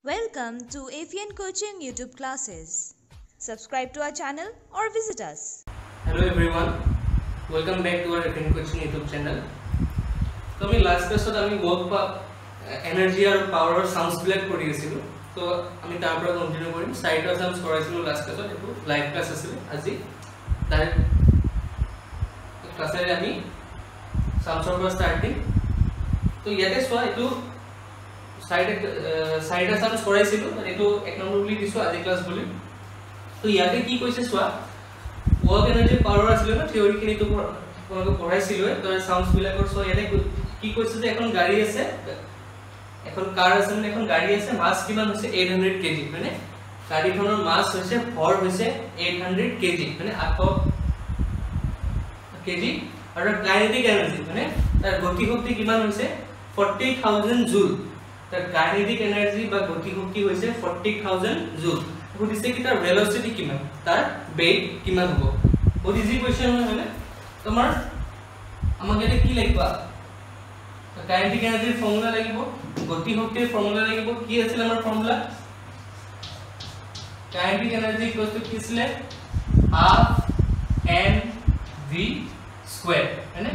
Welcome to AFN Coaching YouTube classes. Subscribe to our channel or visit us. Hello everyone, welcome back to our AFN Coaching YouTube channel. So we last class work energy or power sounds black kori asilu. So ami tar pora continue korim. Side sounds koraisilu last class etu live class asile aji direct class e ami sounds or starting. So yate swa etu side sounds koraisilu etu ek number boli disu aji class boli. So yate ki koise swa work energy power asile na theory kini to koraisilu to sounds bilakor so yate কি কৈছে যে এখন গাড়ী আছে এখন কার আছে মানে এখন গাড়ী আছে মাস কিমান হৈছে 800 কেজি মানে গাড়ীখনৰ মাস হৈছে ভৰ হৈছে 800 কেজি মানে 800 কেজি আৰু কাইনেটিক এনাৰ্জি মানে তাৰ গতি শক্তি কিমান হৈছে 40000 জুল তাৰ কাইনেটিক এনাৰ্জি বা গতি শক্তি হৈছে 40000 জুল বুজিছে কি তাৰ ভেলোসিটি কিমান তাৰ বেগ কিমান হ'ব বহুত ইজি কোৱেশ্চন হয় তোমাৰ আমাক এটা কি লাগিব কাইনেটিক এনাৰ্জিৰ ফৰ্মুলা লাগিব গতি শক্তিৰ ফৰ্মুলা লাগিব কি আছিল আমাৰ formula kinetic energy equal to কি আছিল হাফ mv স্কয়াৰ মানে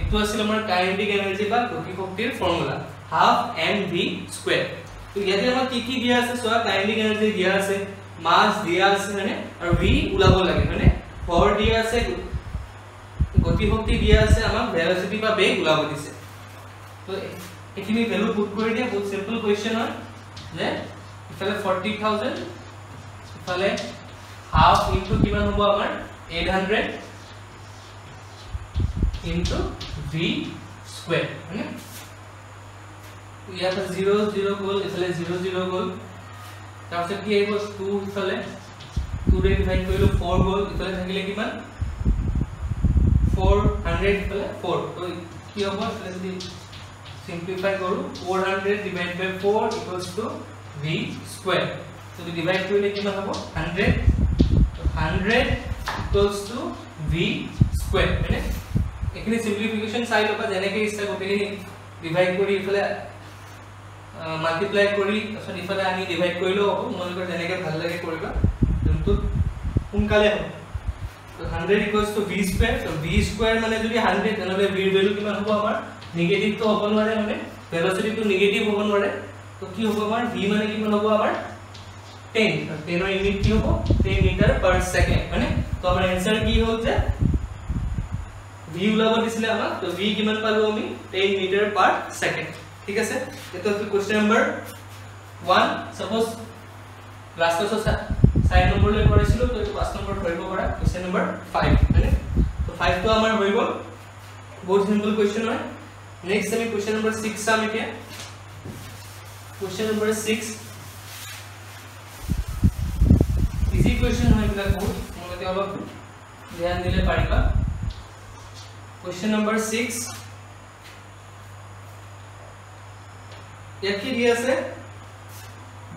এটো আছিল আমাৰ কাইনেটিক এনাৰ্জি বা গতি শক্তিৰ ফৰ্মুলা হাফ mv স্কয়াৰ তো ইয়াতে আমাৰ কি দিয়া আছে সোয়া কাইনেটিক এনাৰ্জি দিয়া আছে মাস দিয়া আছে মানে আৰু v উলাব লাগে মানে ভৰ দিয়া আছে গতি শক্তি দিয়া আছে আমাক ভেলোসিটি বা বেগ উলাব দিছে तो এখিনি ভ্যালু পুট কৰি দিয়া বহুত সিম্পল কোৱেশ্চন হয় যে ইফালে 40000 ইফালে হাফ ইনটু কিমান হ'ব আমাৰ 800 ইনটু v স্কয়াৰ মানে ইয়াত 0 0 গল ইফালে 0 0 গল তাৰপিছত কি আহিব 2 ইফালে 2 ৰে ডিভাইড কৰিলো 4 গল ইফালে থাকিলে কিমান 400 ইফালে 4 তো কি হ'ব ইফালে যদি simplify करू 400 divided by 4 equals to v square so we divide কৰিলে কিমান হ'ব 100 so 100 equals to v square মানে এখিনি simplification চাই লবা যেনেকৈ ইচ্ছা গোটেইখিনি ডিভাইড কৰি ইফালে মাল্টিপ্লাই কৰি তাৰপিছত ইফালে আনি ডিভাইড কৰিলো হ'ব মনকৰ যেনেকৈ ভাল লাগে কৰিবা কিন্তু সোনকালে হ'ব so 100 equals to v square so v square মানে যদি 100 তেনেহলে v এর ভ্যালু কিমান হ'ব আমাৰ नेगेटिव तो হ'ব নোৱাৰে মানে ভেলোসিটি তো নেগেটিভ হ'ব নোৱাৰে তো কি হ'ব আমাৰ v মানে কিমান হ'ব আমাৰ 10 10 ৰ ইউনিট কি হ'ব 10 মিটাৰ পাৰ সেকেন্ড মানে তো আমাৰ आंसर কি হ'ল যে v উলাব দিছিলে আমাক তো v কিমান পালো আমি 10 মিটাৰ পাৰ সেকেন্ড ঠিক আছে এটা কি question number 1 suppose last class 6 number লৈ কৰিছিলো তো 5 নম্বৰ ধৰিব পৰা কোশ্চেন নাম্বাৰ 5 মানে তো 5 তো আমাৰ হৈ গ'ল বহুত সিম্পল কোশ্চেন হয় नेक्स्ट আমি क्वेश्चन नंबर 6 সাম এতিয়া क्वेश्चन नंबर 6 इजी क्वेश्चन হয় এটা বহুত মনতে অলপ ধ্যান দিলে পাৰিবা क्वेश्चन नंबर 6 ইয়াকি দিয়া আছে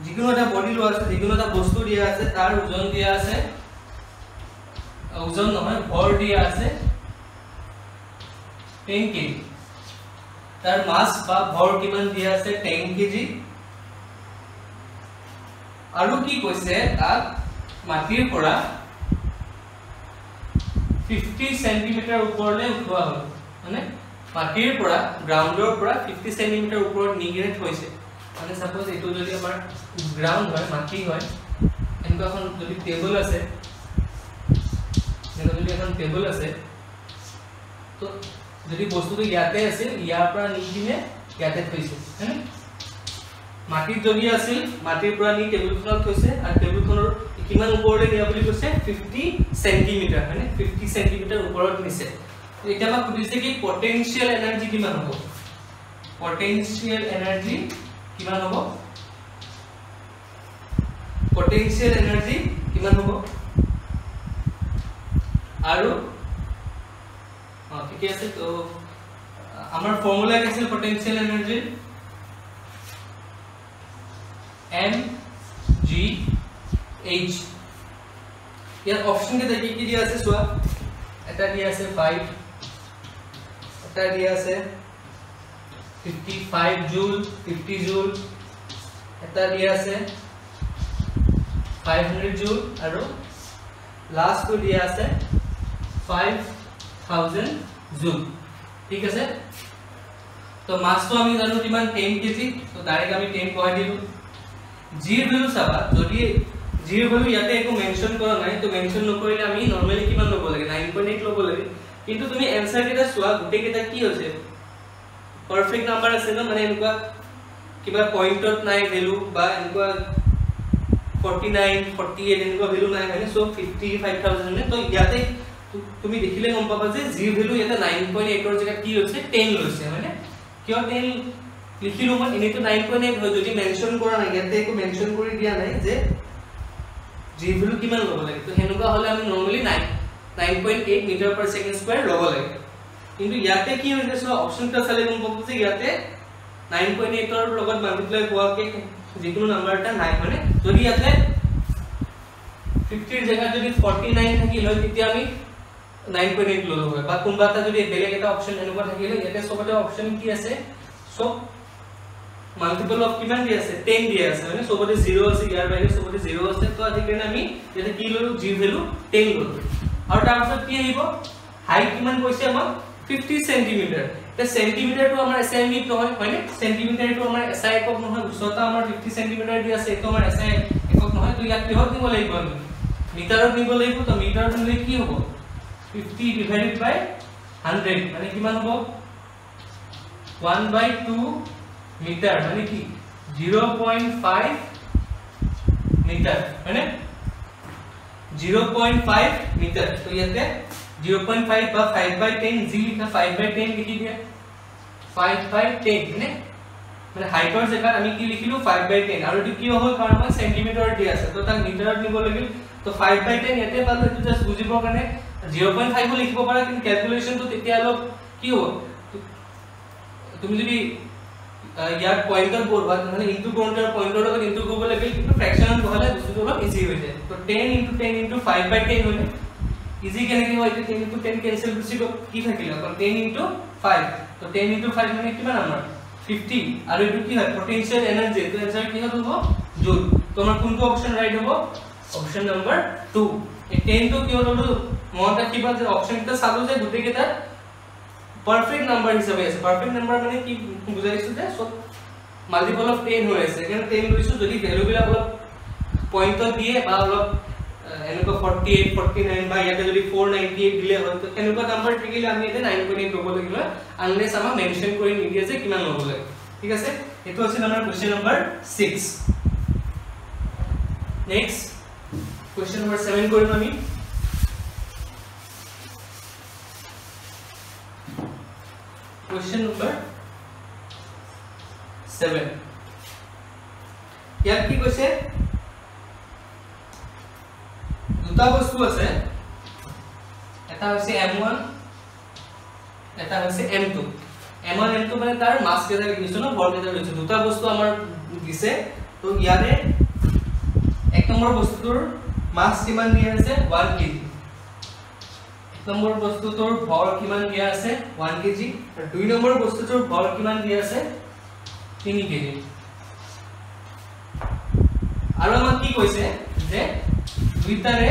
যিকোনো এটা বডি লোৱা আছে যিকোনো এটা বস্তু দিয়া আছে তাৰ ওজন দিয়া আছে ওজন নহয় ভৰ দিয়া আছে 10 কেজি তাৰ মাস বা ভৰ কিমান দিয়া আছে 10 কেজি আৰু কি কৈছে তাক মাটিৰ পৰা 50 সেন্টিমিটাৰ ওপৰলৈ উঠোৱা হ'ল মানে মাটিৰ পৰা গ্ৰাউণ্ডৰ পৰা 50 সেন্টিমিটাৰ ওপৰত নিগিৰে থৈছে মানে সাপোজ এটো যদি আমাৰ গ্ৰাউণ্ড হয় মাটি হয় এনেকুৱা এখন যদি টেবল আছে তো যদি বস্তুটো ইয়াতে আছে ইয়াৰ পৰা নিকিনে ইয়াতে থৈছে হয়নে মাটিৰ যদি আছিল মাটিৰ পৰা নি টেবুলখনত থৈছে আৰু টেবুলখনৰ কিমান ওপৰলৈ নিয়া বুলি কৈছে 50 সেন্টিমিটাৰ মানে 50 সেন্টিমিটাৰ ওপৰত নিছে এটা আমাক সুধিছে কি পটেনশিয়াল এনাৰ্জি কিমান হ'ব পটেনশিয়াল এনাৰ্জি কিমান হ'ব পটেনশিয়াল এনাৰ্জি কিমান হ'ব আৰু ठीक है तो हमारा फार्मूला क्या है पोटेंशियल एनर्जी mgh यार ऑप्शन के तरीके की दिया আছে সোয়া এটা দিয়া আছে 5 এটা দিয়া আছে 55 জুল 50 জুল এটা দিয়া আছে 500 জুল আৰু লাস্ট তো দিয়া আছে 5000 জুল ঠিক আছে তো মাস তো আমি জানো কিমান 10 কেজি তো ডাইরেক্ট আমি 10 কৰাই দিলো জি ভ্যালু চাবা যদি জি ভ্যালু ইয়াতে একো মেনশন কৰা নাই তো মেনশন নকৰিলে আমি নরমালি কিমান লব লাগে 9.8 লব লাগে কিন্তু তুমি आंसर কেটা সোৱা গুটে কেটা কি হৈছে পাৰফেক্ট নাম্বাৰ আছে না মানে এনেকুৱা কিবা পয়েন্টত নাই ভ্যালু বা এনেকুৱা 49 48 এনেকুৱা ভ্যালু নাই মানে সো 55000 নে তো ইয়াতে তুমি দেখিলে গম পাবা যে জি ভ্যালু ইয়াতে 9.8 ৰ জায়গা কি হৈছে 10 লৈছে মানে কিয় 10 লিখিলো মই এনেটো 9.8 হয় যদি মেনশন কৰা নাই ইয়াতে একো মেনশন কৰি দিয়া নাই যে জি ভ্যালু কিমান লব লাগে তো হেনুকা হলে আমি normally 9.8 metre per second square লব লাগে কিন্তু ইয়াতে কি হৈছে সো অপশনটা চালে গম পাবো যে ইয়াতে 9.8 ৰ লগত মাল্টিপ্লাই হোৱাকে যিকোনো নাম্বাৰটা নাই মানে যদি ইয়াতে 50 ৰ জায়গা যদি 49 থাকিল হয় তেতিয়া আমি 9.8 ললো হয় বা কোনবাটা যদি বেলেগ এটা অপশন এনেকুৱা থাকিলে ইয়াতে সবতে অপশন কি আছে সো মাল্টিপল অফ কিমান দি আছে 10 দি আছে মানে সবতে 0 আছে ইয়াৰ বাহিৰে সবতে 0 আছে তো আজিকাৰণে আমি ইয়াতে কি ললো জি ভ্যালু 10 ললো আৰু তাৰপিছত কি আহিব হাইট কিমান কৈছে আমাক 50 সেন্টিমিটাৰ তে সেন্টিমিটাৰ তো আমাৰ এসআই ইউনিট নহয় হয়নে সেন্টিমিটাৰ তো আমাৰ এসআই একক নহয় উচ্চতা আমাৰ 50 সেন্টিমিটাৰ দি আছে তো আমাৰ এসআই একক নহয় তো ইয়াত কিহত নিব লাগিব আমি মিটাৰত নিব লাগিব তো মিটাৰত নিলে কি হ'ব 50 divided by 100 মানে কিমান হ'ব 1/2 মিটার মানে কি 0.5 মিটার মানে 0.5 মিটার তো ইয়াতে 0.5 বা 5/10 জি লিখা 5/10 লিখি দিয়া 5/10 মানে হাইটৰ জায়গা আমি কি লিখিলো 5/10 আৰু এটো কি হ'ব কাৰণ মই সেন্টিমিটাৰ দি আছে তো তাক মিটাৰত নিব লাগিল তো 5/10 ইয়াতে পালো এটো জাস্ট বুজিবৰ কাৰণে 0.5 লিখিব পাৰা কিন্তু ক্যালকুলেশন তো তেতিয়া অলপ কি হ'ব তুমি যদি ইয়াৰ পয়েন্টৰ পঢ়বা মানে ইনটু কাউন্টাৰ পয়েন্টৰ লগত ইনটু কৰিব লাগে কিন্তু ফ্ৰ্যাকশনত বহালে বস্তুটো অলপ ইজি হৈ যায় তো 10 * 10 * 5/10 হলে ইজি কেনেকৈ হয় 10 * 10 ক্যান্সেল গুছি গ'ল কি থাকিল অকল 10 * 5 তো 10 * 5 মানে কিমান আমাৰ 50 আৰু এটো কি হয় পটেনশিয়াল এনাৰ্জি তো आंसर কি হ'ব জুল তো আমাৰ কোনটো অপশন ৰাইট হ'ব অপশন নাম্বাৰ 2 এই 10 তো কি হলো মনত ৰাখিবা যে অপশনটা চালো যে গুটে কেটা পারফেক্ট নাম্বার হিসাবে আছে পারফেক্ট নাম্বার মানে কি বুজাইছো যে সব মাল্টিপল অফ 10 হৈ আছে কাৰণ 10 লৈছো যদি ভ্যালু বিলাক অলপ পয়েন্টত দিয়ে বা অলপ এনেকুৱা 48 49 বা ইয়াতে যদি 498 দিলে হয় তো এনেকুৱা নাম্বার থাকিলে আমি এতে 9.8 লব লাগিব আনলেস আমাক মেনশন কৰি নিদিয়ে যে কিমান লব লাগে ঠিক আছে এটো আছিল আমাৰ question number 6 next question number 7 কৰিম আমি Question number 7 ইয়াত কি কৈছে দুটা বস্তু আছে এটা হৈছে m1 এটা হৈছে m2 m1 m2 মানে তাৰ মাস কেইটা লিখিছো ন ভৰ কেইটা লিখিছো দুটা বস্তু আমাৰ দিছে তো ইয়াৰে এক নম্বৰ বস্তুৰ মাস কিমান দিয়া আছে 1 kg নম্বৰ বস্তুটোৰ ভৰ কিমান দিয়া আছে 1 kg আৰু দুই নম্বৰ বস্তুটোৰ ভৰ কিমান দিয়া আছে 3 kg আৰু আমাক কি কৈছে যে দুইটাৰে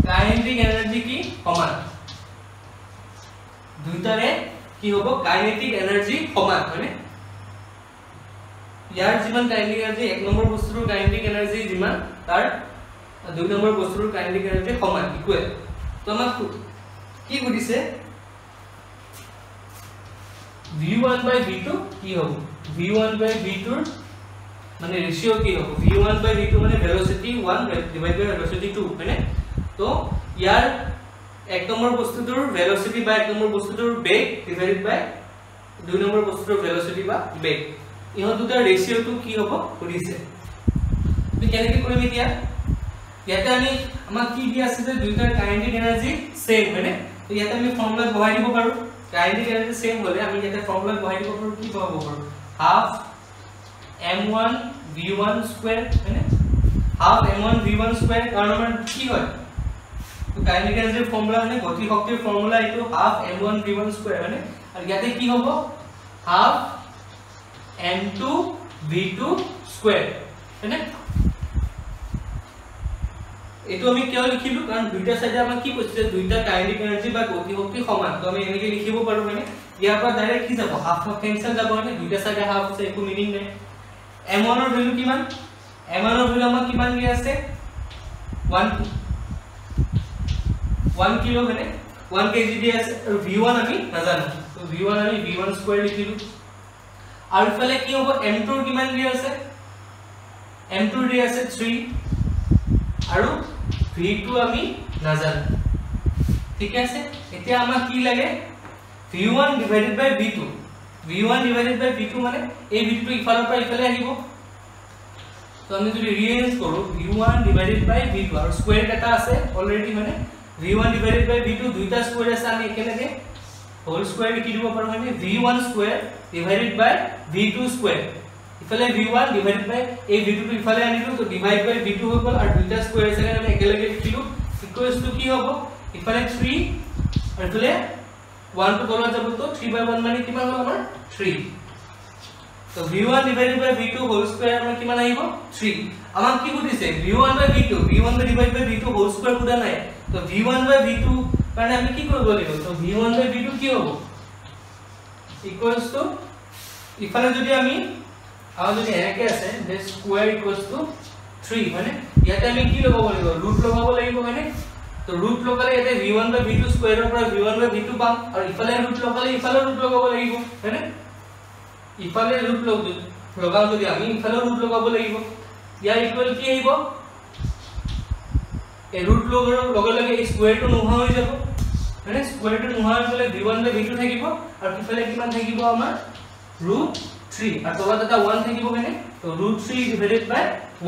কাইনেটিক এনাৰ্জি কি সমান দুইটাৰে কি হ'ব কাইনেটিক এনাৰ্জি সমান হয়নে ইয়াৰ যিমান কাইনেটিক এনাৰ্জি এক নম্বৰ বস্তুটোৰ কাইনেটিক এনাৰ্জি যিমান তাৰ দুই নম্বৰ বস্তুটোৰ কাইনেটিক এনাৰ্জি সমান ইকুৱেল তো আমাক কি বুজিছে v1 by v2 কি হ'ব v1 by v2 মানে রেশিও কি হ'ব v1 by v2 মানে ভেলোসিটি 1 ডিভাইড বাই ভেলোসিটি 2 মানে তো ইয়াৰ এক নম্বৰ বস্তুটোৰ ভেলোসিটি বা এক নম্বৰ বস্তুটোৰ বেগ ডিভাইডেড বাই দুই নম্বৰ বস্তুটোৰ ভেলোসিটি বা বেগ ইহত দুটাৰ ৰেশিওটো কি হ'ব বুজিছে তুমি কেনেকৈ কৰিম এতিয়া ইয়াতে আমি আমাক কি দিয়া আছে যে দুইটাৰ কাইনেটিক এনাৰ্জি সেম মানে তো ইয়াতে আমি ফৰ্মুলা বহাই দিব পাৰো কাইনেটিক এনাৰ্জি সেম হলে আমি ইয়াতে ফৰ্মুলা বহাই দিব পাৰো কি পাবো পাৰো হাফ m1 v1 স্কয়াৰ মানে হাফ m1 v1 স্কয়াৰ কাৰণ আমাৰ কি হয় তো কাইনেটিক এনাৰ্জিৰ ফৰ্মুলা মানে গতি শক্তিৰ ফৰ্মুলা এটো হাফ m1 v1 স্কয়াৰ মানে আৰু ইয়াতে কি হ'ব হাফ m2 v2 স্কয়াৰ হয়নে এটো আমি কিয় লিখিলো কাৰণ দুইটা সাইডে আমাক কি কৈছে দুইটা কাইনেটিক এনাৰ্জি বা গতি শক্তি সমান তো আমি এনেকে লিখিব পাৰো মানে ইয়াৰ পৰা ডাইৰেক্ট কি যাব হাফ অফ কেনসেল যাব মানে দুইটা সাইডে হাফ আছে একো মিনিং নাই m1 ৰ ভ্যালু কিমান m1 ৰ ভ্যালু আমাক কিমান দিয়া আছে 1 কিলো মানে 1 কেজি দিয়া আছে আৰু v1 আমি নাজানো তো v1 আমি v1 স্কয়াৰ লিখিলো আৰু ইফালে কি হ'ব m2 ৰ কিমান দিয়া আছে m2 দিয়া আছে 3 আৰু v2 আমি নাজানো ঠিক আছে এতিয়া আমাক কি লাগে v1 ডিভাইডেড বাই v2 v1 ডিভাইডেড বাই v2 মানে এই v2 ইফালৰ পৰা ইফালে আহিব তো আমি যদি ৰিএৰেঞ্জ কৰো v1 ডিভাইডেড বাই v2 আৰু স্কয়াৰ এটা আছে অলৰেডি মানে v1 ডিভাইডেড বাই v2 দুইটা স্কয়াৰ আছে আমি একেলগে হোল স্কয়াৰ লিখি দিব পাৰো মানে v1 স্কয়াৰ ডিভাইডেড বাই v2 স্কয়াৰ ইফালে v1 ডিভাইডেড বাই এই v2 টো ইফালে আনিলো তো ডিভাইড বাই v2 হৈ গল আৰু দুইটা স্কয়াৰ আছে আমি একেলগে লিখিলো ইকুৱেলস টু কি হ'ব ইফালে 3 আৰু ইফালে 1 to তলত যাব তো 3/1 মানে কিমান হ'ব আমাৰ 3 তো v1 divided by v2 whole square আমাৰ কিমান আহিব 3 আমাক কি বুজিছে v1 by v2 v1 divided by v2 whole square বুজা নাই তো v1 by v2 কাৰণে আমি কি কৰিব লাগিব তো v1 by v2 কি হ'ব ইকুৱেলস টু ইফালে যদি আমি যদি এনেকে আছে যে স্কয়াৰ ইকুৱেলস টু 3 মানে ইয়াতে আমি কি লগাব লাগিব ৰুট লগাব লাগিব মানে তো ৰুট লগালে ইয়াতে v1 by v2 স্কয়াৰৰ পৰা v1 by v2 পাম আৰু ইফালে ৰুট লগালে ইফালে ৰুট লগাব লাগিব হয়নে ইফালে ৰুট লগাও যদি আমি ইফালে ৰুট লগাব লাগিব ইয়াৰ ইকুৱেল কি আহিব এই ৰুট লগাৰ লগে এই স্কয়াৰটো নোহোৱা হৈ যাব মানে স্কয়াৰটো নোহোৱা হৈ গলে v1 by v2 থাকিব আৰু ইফালে কিমান থাকিব আমাৰ √3 আৰু তলত এটা 1 থাকিব মানে তো √3 ডিভাইডেড বাই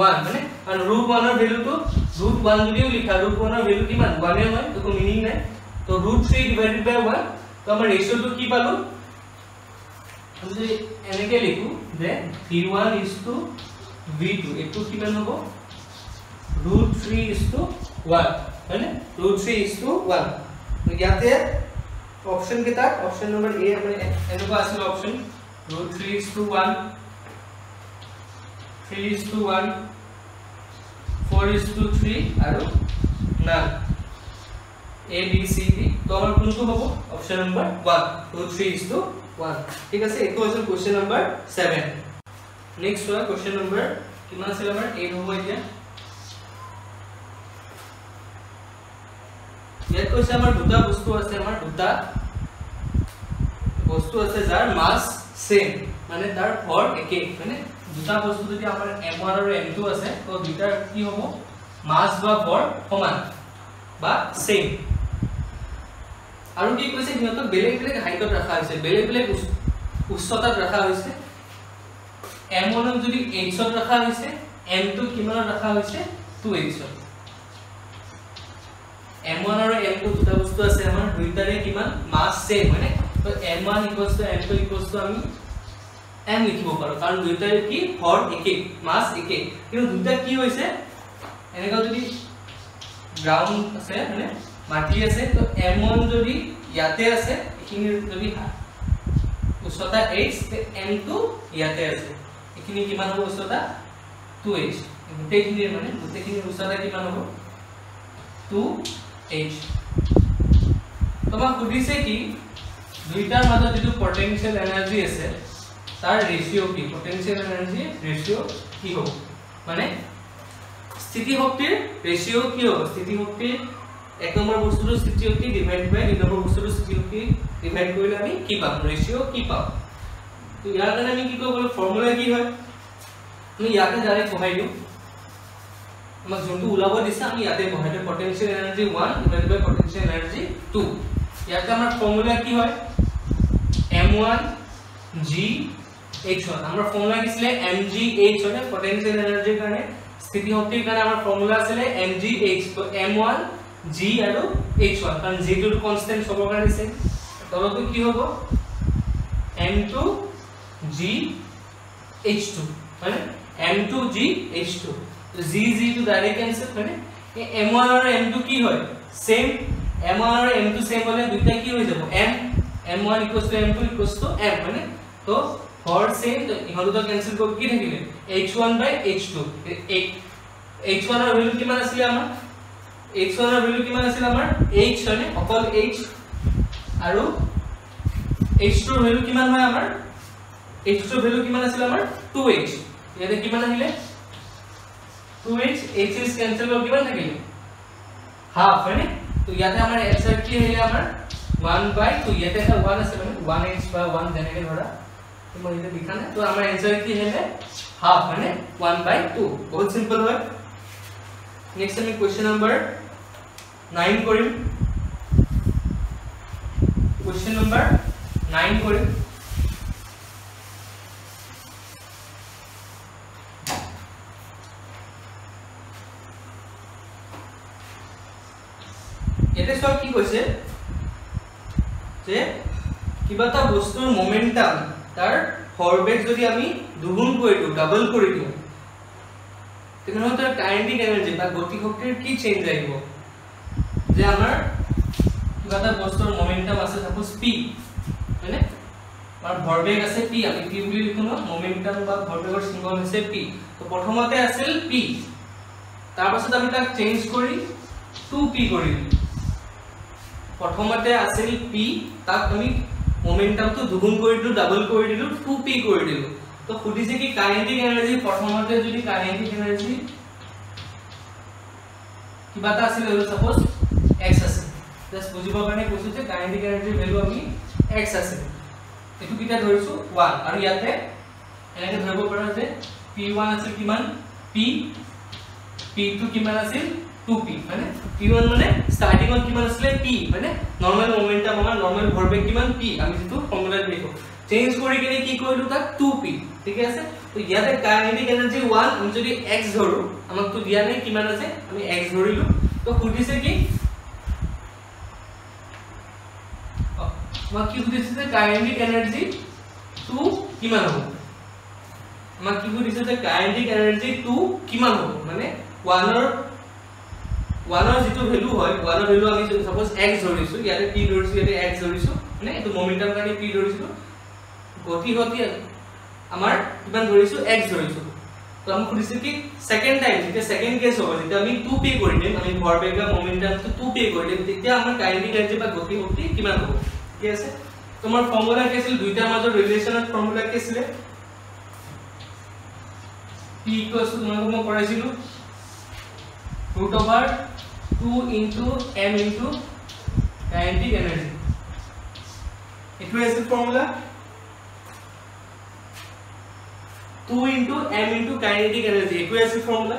1 মানে আৰু √1 ৰ ভ্যালুটো √1 যদিও লিখা √1 ৰ ভ্যালু কিমান 1 এ হয় তো কোনো মিনিং নাই তো √3 ডিভাইডেড বাই 1 তো আমাৰ ৰেশিওটো কি পালো আমি এনেকে লিখো যে v1 v2 এটো কিমান হ'ব √3 হয়নে √3 তো ইয়াতে অপশন কেটা অপশন নম্বৰ এ আপুনি এনেকুৱা আছিল অপশন √3 3:1 4:3 আৰু নাল a b c d তো আমাৰ কোনটো হ'ব অপশন নম্বৰ 1 √3:1 ঠিক আছে এটো আছিল কোশ্চেন নম্বৰ 7 নেক্সট হয় কোশ্চেন নম্বৰ কিমান আছিল আমাৰ 8 হ'ব এতিয়া ইয়াত কৈছে আমাৰ দুটা বস্তু আছে যাৰ মাস সেম মানে তাৰ ভৰ একে মানে দুটা বস্তু যদি আমাৰ m1 আৰু m2 আছে তো দুটাৰ কি হ'ব মাস বা ভৰ সমান বা সেম আৰু কি কৈছে সিহঁতক বেলেগ বেলেগ হাইটত ৰাখা হৈছে বেলেগ বেলেগ উচ্চতাত ৰাখা হৈছে m1 ক যদি h ত ৰাখা হৈছে m2 কিমানত ৰাখা হৈছে 2h ত m1 আৰু m2 দুটা বস্তু আছে আমাৰ দুইটাৰে কিমান মাস সেম মানে তো m1 m2 আমি m লিখিব পাৰো কাৰণ দুইটাৰে কি ভৰ একে মাস একে কিন্তু দুইটা কি হৈছে এনেকা যদি গ্ৰাউন্ড আছে মানে মাটি আছে তো m1 যদি ইয়াতে আছে এখিনি যদি উচ্চতা h তে m2 ইয়াতে আছে এখিনি কিমান হ'ব উচ্চতা 2h গোটেইখিনিৰ মানে গোটেইখিনিৰ উচ্চতা কিমান হ'ব 2h তোমাক সুধিছে কি দুইটাৰ মাজত যেটো পটেনশিয়াল এনাৰ্জি আছে তাৰ ৰেশিও কি পটেনশিয়াল এনাৰ্জি ৰেশিও কি হ'ব মানে স্থিতি শক্তিৰ ৰেশিও কি হ'ব স্থিতি শক্তিৰ এক নম্বৰ বস্তুটো স্থিতি শক্তি ডিভাইড বাই দুই নম্বৰ বস্তুটো স্থিতি শক্তি ডিভাইড কৰিলে আমি কি পাম ৰেশিও কি পাম তো ইয়াৰ কাৰণে আমি কি কৰিব ফৰ্মুলা কি হয় আমি ইয়াতে ডাইৰেক্ট বহাই দিও আমাক যোনটো উলাব দিছে আমি ইয়াতে বহাই দিও পটেনশিয়াল এনাৰ্জি 1 ডিভাইড বাই পটেনশিয়াল এনাৰ্জি 2 ইয়াতে আমাৰ ফৰ্মুলা কি হয় m1 g h1 আমাৰ ফৰ্মুলা কি ছিল mg h মানে পটেনশিয়াল এনাৰ্জিৰ কাৰণে স্থিতি শক্তিৰ কাৰণে আমাৰ ফৰ্মুলা আছিল mg h তো m1 g আৰু h1 কাৰণ g টো কনস্ট্যান্ট সবৰ কাৰণে আছে তলটো কি হ'ব m2 g h2 মানে m2 g h2 তো g to ডাইরেক্ট ক্যান্সেল মানে m1 আৰু m2 কি হয় সেম m1 আৰু m2 সেম হলে দুইটা কি হৈ যাব m m1 m2 m মানে তো হৰ সেম ইহত দুটা কেনসেল কৰি কি থাকিলে h1 বাই h2 h1 ৰ ভ্যালু কিমান আছিল আমাৰ h1 ৰ ভ্যালু কিমান আছিল আমাৰ h মানে অকল h আৰু h2 ৰ ভ্যালু কিমান হয় আমাৰ h2 ৰ ভ্যালু কিমান আছিল আমাৰ 2h ইয়াতে কিমান আহিলে 2h h is cancel কৰি কিমান থাকিলে হাফ হয়নে তো ইয়াতে আমাৰ এনসাৰ কি আহিলে আমাৰ 1/2 ইয়াতে এটা 1 আছে মানে 1h বা 1 যেনেকে ধৰা তো মই এটা লিখা নাই তো আমাৰ এনসার কি আহিলে হাফ মানে 1/2 বহুত সিম্পল হয় নেক্সট আমি কোশ্চেন নাম্বার 9 কৰিম কোশ্চেন নাম্বাৰ 9 কৰিম এতে সব কি কৈছে যে কিবাটা বস্তুৰ মোমেন্টাম তাৰ হৰবেগ যদি আমি দুগুণ কৰি দিও ডাবল কৰি দিও তেনেহলে তাৰ কাইনেটিক এনাৰ্জি বা গতি শক্তিৰ কি চেঞ্জ আহিব যে আমাৰ কিবাটা বস্তুৰ মোমেন্টাম আছে সাপোজ p হয়নে আমাৰ ভৰবেগ আছে p আমি p বুলি লিখো ন মোমেন্টাম বা ভৰবেগৰ সিম্বল হৈছে p তো প্ৰথমতে আছিল p তাৰ পাছত আমি তাক চেঞ্জ কৰি 2p কৰি দিম প্ৰথমতে আছিল p তাক আমি মোমেন্টামটো দুগুণ কৰি দিলো ডাবল কৰি দিলো 2p কৰি দিলো তো খুদিছে কি কাইনেটিক এনাৰ্জি প্ৰথমতে যদি কাইনেটিক এনাৰ্জি কিবাটা আছিল সাপোজ x আছে জাস্ট বুজিবৰ কাৰণে কৈছো যে কাইনেটিক এনাৰ্জিৰ ভ্যালু আমি x আছে এটো কিটা ধৰিছো 1 আৰু ইয়াতে এনেকে ধৰিব পাৰা যে p1 আছিল কিমান p2 কিমান আছিল 2p মানে p1 মানে স্টার্টিং অন কিমান আছিল p মানে নরমাল মোমেন্টাম আমাৰ নৰমাল ভৰবেগ কিমান p আমি যেটো ফৰ্মুলা লিখো চেঞ্জ কৰি কিনে কি কৰিলো তাক 2p ঠিক আছে তো ইয়াতে কাইনেটিক এনাৰ্জি 1 আমি যদি x ধৰো আমাক তো দিয়া নাই কিমান আছে আমি x ধৰিলো তো খুদিছে কি আমাক কি খুদিছে যে কাইনেটিক এনার্জি 2 কিমান হ'ব আমাক কি খুদিছে যে কাইনেটিক এনার্জি 2 কিমান হ'ব মানে 1 ৰ যেটো ভ্যালু হয় 1 ৰ ভ্যালু আমি সাপোজ x ধৰিছো ইয়াতে p ধৰিছো ইয়াতে x ধৰিছো মানে এটো মোমেন্টাম কাৰণে p ধৰিছো গতি আমাৰ কিমান ধৰিছো x ধৰিছো তো আমি খুদিছে কি সেকেন্ড টাইম যেতিয়া সেকেন্ড কেস হ'ব যেতিয়া আমি 2p কৰি দিম আমি ভৰবেগ বা মোমেন্টামটো 2p কৰি দিম তেতিয়া আমাৰ কাইনেটিক এনাৰ্জি বা গতি শক্তি কিমান হ'ব ঠিক আছে তোমাৰ ফৰ্মুলা কি আছিল দুইটাৰ মাজৰ ৰিলেচনৰ ফৰ্মুলা কি আছিল p তোমাক মই কৰাইছিলো √2 into m into kinetic energy it was the formula 2 into m into kinetic energy it was the formula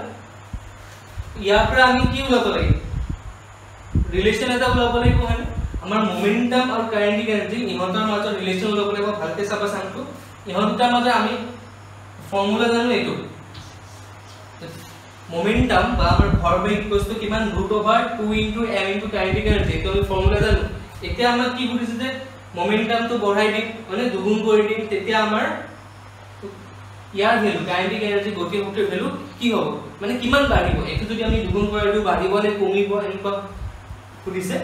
ইয়াৰ পৰা আমি কি উলাব লাগে ৰিলেচন এটা উলাব লাগিব হয় আমাৰ মোমেন্টাম আৰু কাইনেটিক এনাৰ্জি ইহঁতৰ মাজৰ ৰিলেচন উলাব লাগিব ভালকে চাবা চামটো ইহঁতৰ মাজৰ আমি ফৰ্মুলা জানো এটো মোমেন্টাম বা আমাৰ ভৰবেগ বস্তু কিমান √2 into m into kinetic energy তো ফৰ্মুলা জানো এতিয়া আমাৰ কি বুজিছে যে মোমেন্টামটো বঢ়াই দিম মানে দুগুণ কৰি দিম তেতিয়া আমাৰ ইয়াৰ ভ্যালু কাইনেটিক এনাৰ্জি গতি শক্তিৰ ভ্যালু কি হ'ব মানে কিমান বাঢ়িব এটো যদি আমি দুগুণ কৰি দিও বাঢ়িব নে কমিব এনেকুৱা বুজিছে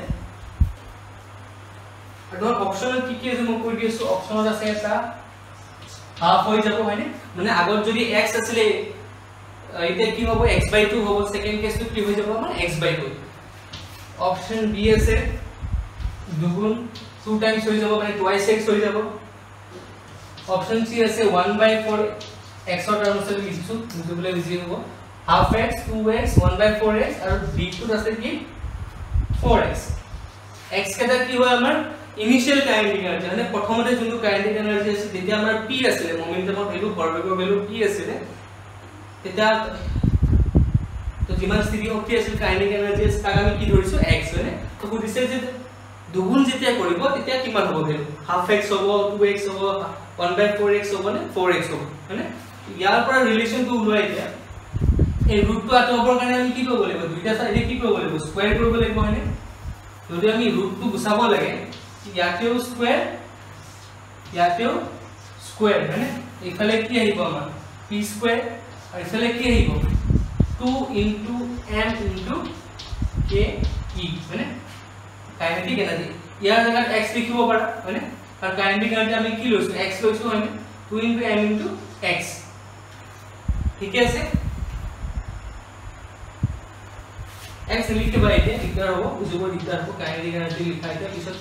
আৰু অপচন কি আছে মই কৈ দিছো অপচনত আছে এটা হাফ হৈ যাব হয়নে মানে আগত যদি x আছিল এটা কি হ'ব x/2 হ'ব সেকেন্ড কেসটো কি হৈ যাব আমাৰ x/2 অপশন বি আছে দুগুণ 2 টাইমস হৈ যাব মানে টুৱাইস x হৈ যাব অপশন সি আছে 1/4 x ৰ টাৰ্মছ লিখিছো বুজিবলৈ ইজি হ'ব হাফ x 2x 1/4x আৰু b টো আছে কি 4x x কেটা কি হয় আমাৰ ইনিশিয়াল কাইনেটিক এনাৰ্জি মানে প্ৰথমতে যোনটো কাইনেটিক এনাৰ্জি আছে তেতিয়া আমাৰ p আছিল মোমেন্টামৰ ভ্যালু ভৰবেগৰ ভ্যালু p আছিল তেতিয়া তো যিমান স্থিতি শক্তি আছিল কাইনেটিক এনার্জি তাক আমি কি ধৰিছো x হয়নে তো বুজিছে যে দুগুণ যেতিয়া কৰিব তেতিয়া কিমান হ'ব ভ্যালু হাফ x হ'ব 2x হ'ব 1/4x হ'ব নে 4x হ'ব হয়নে ইয়াৰ পৰা ৰিলেচনটো উলাই দিয়া এই ৰুটটো আঁতৰাবৰ কাৰণে আমি কি কৰিব লাগিব দুইটা সাইডে কি কৰিব লাগিব স্কয়াৰ কৰিব লাগিব হয়নে যদি আমি ৰুটটো গুছাব লাগে ইয়াতেও স্কয়াৰ হয়নে ইফালে কি আহিব আমাৰ p স্কয়াৰ আৰু ইফালে কি আহিব 2 into m into k e হয়নে কাইনেটিক এনার্জি ইয়াৰ জায়গাত x লিখিব পাৰা হয়নে আৰু কাইনেটিক এনার্জি আমি কি লৈছো x লৈছো হয়নে তো 2 into m into x ठीक है से x लिखते बाय दे दिगदार हो बुझिबो दिगदार हो काइनेटिक एनर्जी लिखा है पिছত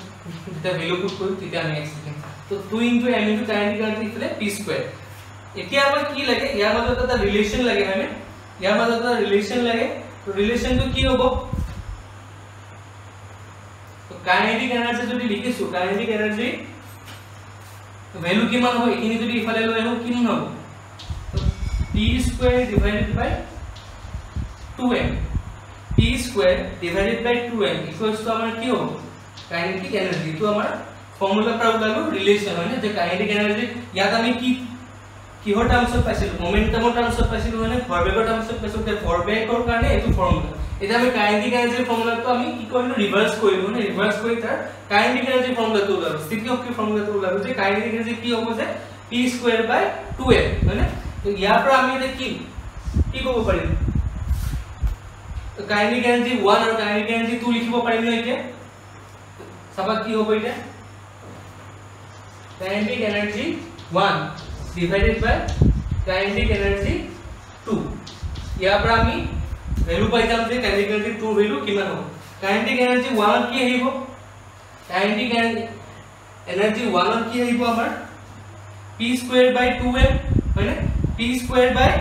এটা ভ্যালু পুট করি তেতিয়া আমি x লিখিম তো 2 into m into kinetic energy ইফালে p স্কয়ার এতিয়া আমাৰ কি লাগে ইয়াৰ মাজত এটা ৰিলেচন লাগে হয়নে ইয়াৰ মাজত এটা ৰিলেচন লাগে তো ৰিলেচনটো কি হ'ব তো কাইনেটিক এনার্জি যদি লিখিছো কাইনেটিক এনার্জি ভ্যালু কিমান হ'ব এখিনি যদি ইফালে লৈ আহো কিমান হ'ব তো p square divided by 2m p square divided by 2m equals to আমাৰ কি হ'ব কাইনেটিক এনাৰ্জি তো আমাৰ ফৰ্মুলা পৰা ওলালো ৰিলেচন হয় না যে কাইনেটিক এনাৰ্জি ইয়াত আমি কি কিহৰ টাৰ্মছত পাইছিলো মোমেন্টামৰ টাৰ্মছত পাইছিলো মানে ভৰবেগৰ টাৰ্মছত পাইছিলো তে ভৰবেগৰ কাৰণে এটো ফৰ্মুলা এটা আমি কাইনেটিক এনাৰ্জিৰ ফৰ্মুলাটো আমি কি কৰিলো ৰিভাৰ্স কৰিলো মানে ৰিভাৰ্স কৰি তাৰ কাইনেটিক এনাৰ্জিৰ ফৰ্মুলাটো ওলালো স্থিতি শক্তিৰ ফৰ্মুলাটো ওলালো যে কাইনেটিক এনাৰ্জি কি হ'ব যে p স্কয়াৰ বাই 2m মানে তো ইয়াৰ পৰা আমি এটা কি ক'ব পাৰিম তো কাইনেটিক এনাৰ্জি 1 আৰু কাইনেটিক এনাৰ্জি 2 লিখিব পাৰিম ন এতিয়া सबक की हो गई है kinetic energy 1 divided by kinetic energy 2 या पर आमी वैल्यू पाइ जाम जे काइनेटिक एनर्जी 2 वैल्यू किमान हो काइनेटिक एनर्जी 1 की हेइबो काइनेटिक एनर्जी 1 की हेइबो हमर p स्क्वायर बाय 2m माने p square by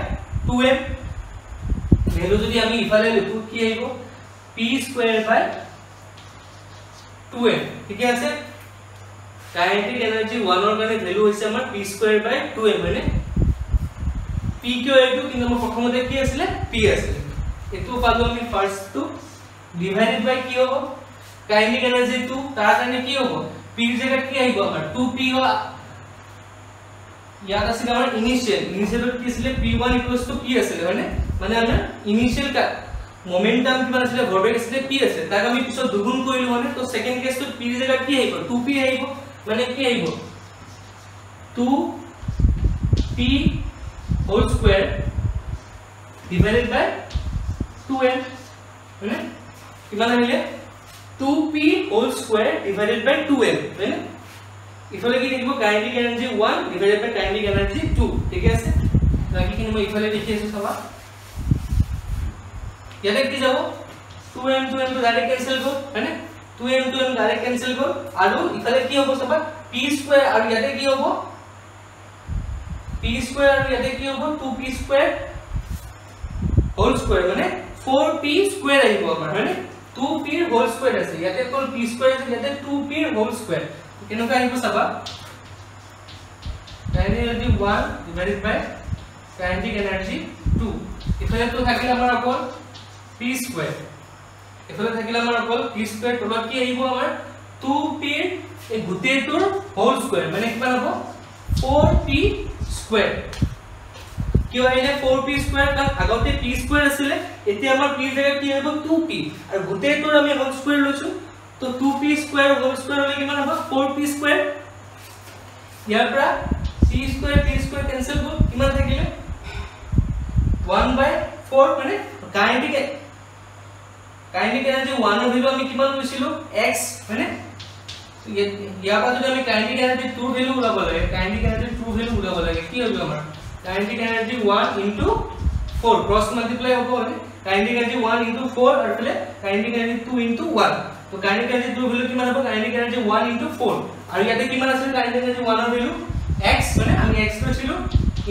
2m value जदि आमी इफाले लिखु की हेइबो p स्क्वायर बाय 2m ठीक है আছে কাইনেটিক এনার্জি 1 এর কারণে ভ্যালু হইছে আমাৰ p স্কয়াৰ বাই 2m মানে p কিয় এইটো কিন্তু আমাৰ প্ৰথমতে কি আছিল p আছিল এটো পালো আমি ফাৰ্স্ট টু ডিভাইডেড বাই কি হ'ব কাইনেটিক এনাৰ্জি 2 তাৰ কাৰণে কি হ'ব p এৰ জায়গাত কি আহিব আমাৰ 2p হ'ব ইয়াত আছিল আমাৰ ইনিশিয়াল কি আছিল p1 p আছিল মানে আমাৰ ইনিশিয়াল मोमेंटम किमान आছিলে ভৰবেগ আছিলে p আছে তাক আমি পিছত দুগুণ কৰিলো মানে তো সেকেন্ড কেসটো p এর জায়গা কি আহিব 2p আহিব মানে কি আহিব 2p whole square divided by 2m মানে কিমান আহিলে 2p whole square divided by 2m মানে ইফালে কি লিখিব কাইনেটিক এনার্জি 1 ডিভাইডেড বাই কাইনেটিক এনার্জি 2 ঠিক আছে বাকি কিনি মই ইফালে লিখি আছো চাবা याते কি যাব 2m to ডাইরেক্ট ক্যান্সেল গো মানে 2m to ডাইরেক্ট ক্যান্সেল গো আৰু ইফালে কি হ'ব সবা p স্কয়াৰ আৰু ইয়াতে কি হ'ব p স্কয়াৰ আৰু ইয়াতে কি হ'ব 2p স্কয়াৰ হোল স্কয়াৰ মানে 4p স্কয়াৰ আহিব আমাৰ মানে 2p হোল স্কয়ার আছে ইয়াতে কোন p স্কয়ার আছে ইয়াতে 2p হোল স্কয়ার কেনেকা আহিব সবা কাইনেটিক এনার্জি 1 ডিভাইডেড বাই কাইনেটিক এনার্জি 2 ইফালে তো থাকিল আমাৰ অকল p স্কয়াৰ এফালে থাকিলে আমাৰ অকল p স্কয়াৰ তলত কি আহিব আমাৰ 2p এই গুটেটোৰ হোল স্কয়াৰ মানে কিমান হ'ব 4p স্কয়াৰ কিয় আহিলে 4p স্কয়াৰ কাৰণ আগতে p স্কয়াৰ আছিল এতিয়া আমাৰ p ৰ জায়গা কি হ'ব 2p আৰু গুটেটোৰ আমি হোল স্কয়াৰ লৈছো তো 2p স্কয়াৰ হোল স্কয়াৰ হলে কিমান হ'ব 4p স্কয়াৰ ইয়াৰ পৰা p square p square cancel হ'ব কিমান থাকিলে 1/4 মানে কাইনেটিক এনার্জি 1 এর ভ্যালু আমি কিমান লৈছিলো x মানে ইয়াৰ পৰা যদি আমি কাইনেটিক এনাৰ্জি 2 ভ্যালু উলাব লাগে কাইনেটিক এনাৰ্জি 2 ভ্যালু উলাব লাগে কি হ'ব আমাৰ kinetic energy 1 into 4 cross multiply হ'ব মানে কাইনেটিক এনাৰ্জি 1 into 4 আৰু ফলে কাইনেটিক এনার্জি 2 into 1 তো কাইনেটিক এনার্জি 2 ভ্যালু কিমান হ'ব কাইনেটিক এনার্জি 1 into 4 আৰু ইয়াতে কিমান আছে কাইনেটিক এনাৰ্জি 1 এৰ ভ্যালু x মানে আমি x লৈছিলো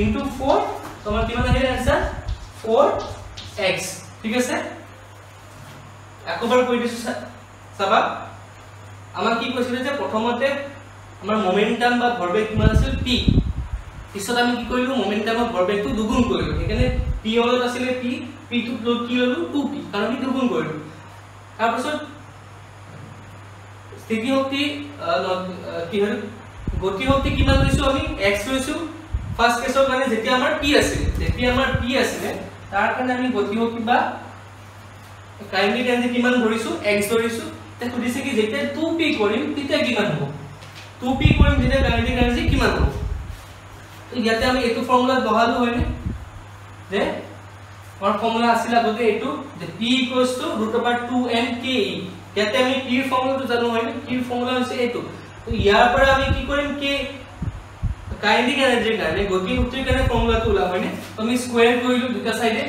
into 4 তো আমাৰ কিমান আহিলে आंसर 4x ঠিক আছে একবাৰ কই দিছো সাবা আমাৰ কি কৈছিল যে প্ৰথমতে আমাৰ মোমেন্টাম বা ভৰবেগ কিমান আছিল p পিছত আমি কি কৰিলো মোমেন্টামৰ ভৰবেগটো দুগুণ কৰিলো এখানে p হলত আছিল p টু প্লট কি ললো 2p কাৰণ আমি দুগুণ কৰিলো তাৰ পিছত স্থিতি শক্তি কি হল গতি শক্তি কিমান লৈছো আমি x লৈছো ফার্স্ট কেছৰ কাৰণে যেতিয়া আমাৰ p আছিল যেতিয়া আমাৰ p আছিল তাৰ কাৰণে আমি গতি শক্তি বা কাইনেটিক এনাৰ্জি কিমান ধৰিছো x ধৰিছো তে সুধিছে কি যেতিয়া 2p কৰিম তেতিয়া কিমান হ'ব 2p কৰিম যেতিয়া কাইনেটিক এনার্জি কিমান হ'ব তো ইয়াতে আমি এটো ফর্মুলা বহালো হয়নে যে আমাৰ ফর্মুলা আছিল আগতে এটো যে p √2m ke ইয়াতে আমি p এর ফর্মুলাটো জানো হয়নে p এর ফর্মুলা হৈছে এটো তো ইয়াৰ পৰা আমি কি কৰিম k কাইনেটিক এনাৰ্জিৰ কাৰণে গতি শক্তিৰ কাৰণে ফৰ্মুলাটো ওলা হয়নে আমি স্কয়াৰ কৰিলো দুটা সাইডে